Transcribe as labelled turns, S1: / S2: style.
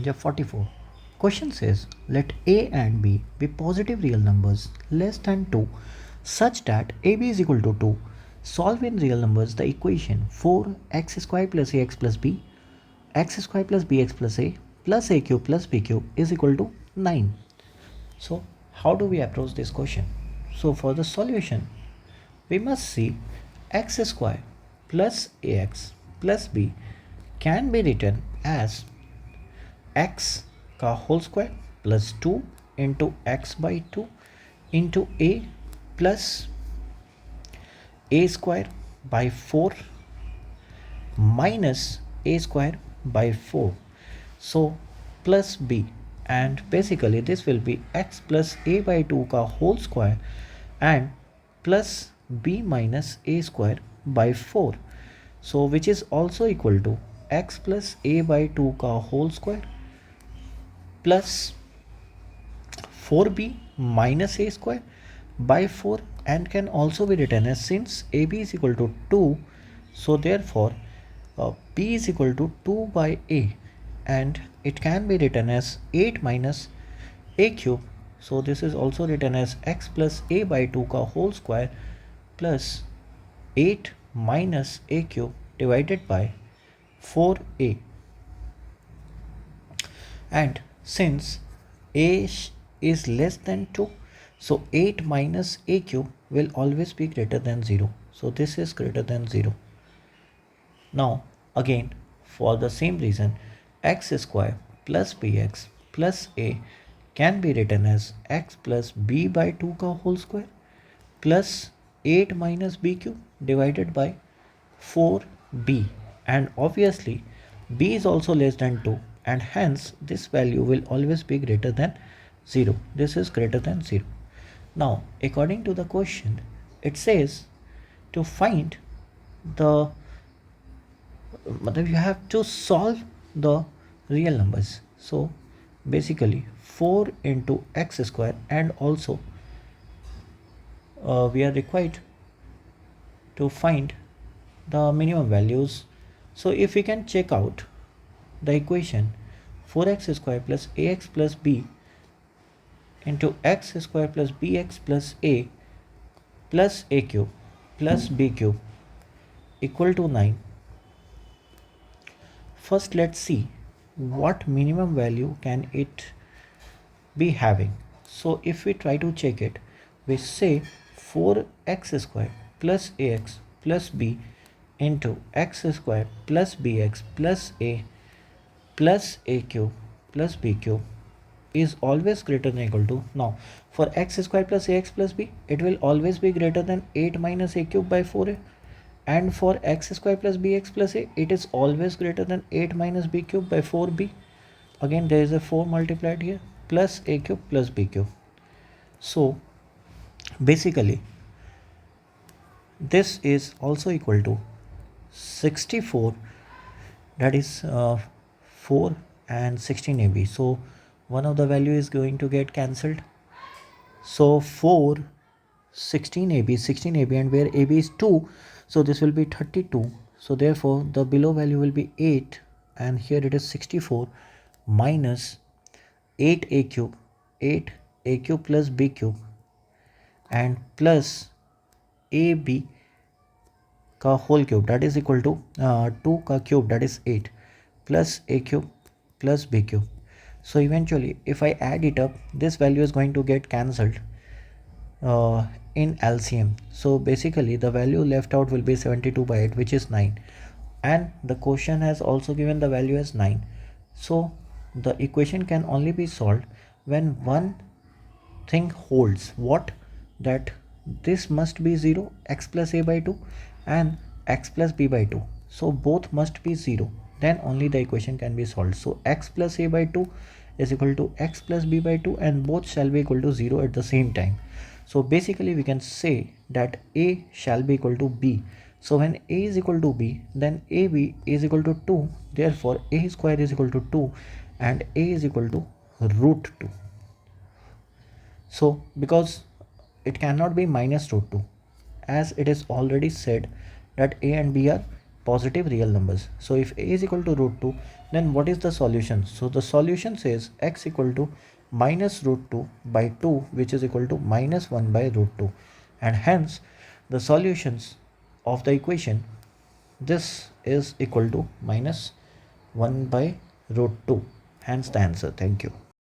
S1: Yeah, 44. Question says let a and b be positive real numbers less than 2 such that ab is equal to 2. Solve in real numbers the equation 4x square plus ax plus b x square plus bx plus a cube plus b cube is equal to 9. So how do we approach this question? So for the solution, we must see x square plus ax plus b can be written as x का whole square plus 2 into x by 2 into a plus a square by 4 minus a square by 4. So plus b, and basically this will be x plus a by 2 का whole square and plus b minus a square by 4. So which is also equal to x plus a by 2 का whole square plus 4b minus a square by 4, and can also be written as, since ab is equal to 2, so therefore b is equal to 2 by a, and it can be written as 8 minus a cube. So this is also written as x plus a by 2 का whole square plus 8 minus a cube divided by 4a. And since a is less than 2, so 8 minus a cube will always be greater than 0. So this is greater than 0. Now again, for the same reason, x square plus bx plus a can be written as x plus b by 2 का whole square plus 8 minus b cube divided by 4b, and obviously b is also less than 2, and hence this value will always be greater than 0. This is greater than 0. Now according to the question, it says to find the, you have to solve the real numbers. So basically 4 into x square, and also we are required to find the minimum values. So if we can check out the equation 4x square plus ax plus b into x square plus bx plus a cube plus b cube equal to 9. First let's see what minimum value can it be having. So if we try to check it, we say 4x square plus ax plus b into x square plus bx plus a cube plus b cube is always greater than or equal to, now for x square plus ax plus b, it will always be greater than 8 minus a cube by 4a, and for x square plus bx plus a, it is always greater than 8 minus b cube by 4b. Again there is a 4 multiplied here, plus a cube plus b cube. So basically this is also equal to 64, that is 4 and 16 ab. So one of the value is going to get cancelled. So 4 16 ab, and where ab is 2, so this will be 32. So therefore the below value will be 8, and here it is 64 minus 8a cube plus b cube and plus ab का whole cube, that is equal to 2 का cube, that is 8 plus a cube plus b cube. So eventually if I add it up, this value is going to get cancelled in LCM. So basically the value left out will be 72 by 8, which is 9, and the question has also given the value as 9. So the equation can only be solved when one thing holds, what, that this must be 0, x plus a by 2 and x plus b by 2. So both must be 0, then only the equation can be solved. So x plus a by 2 is equal to x plus b by 2, and both shall be equal to 0 at the same time. So basically we can say that a shall be equal to b. So when a is equal to b, then ab is equal to 2, therefore a square is equal to 2 and a is equal to root 2. So because it cannot be minus root 2, as it is already said that a and b are positive real numbers. So if a is equal to root 2, then what is the solution? So the solution says x equal to minus root 2 by 2, which is equal to minus 1 by root 2. And hence the solutions of the equation, this is equal to minus 1 by root 2. Hence the answer. Thank you.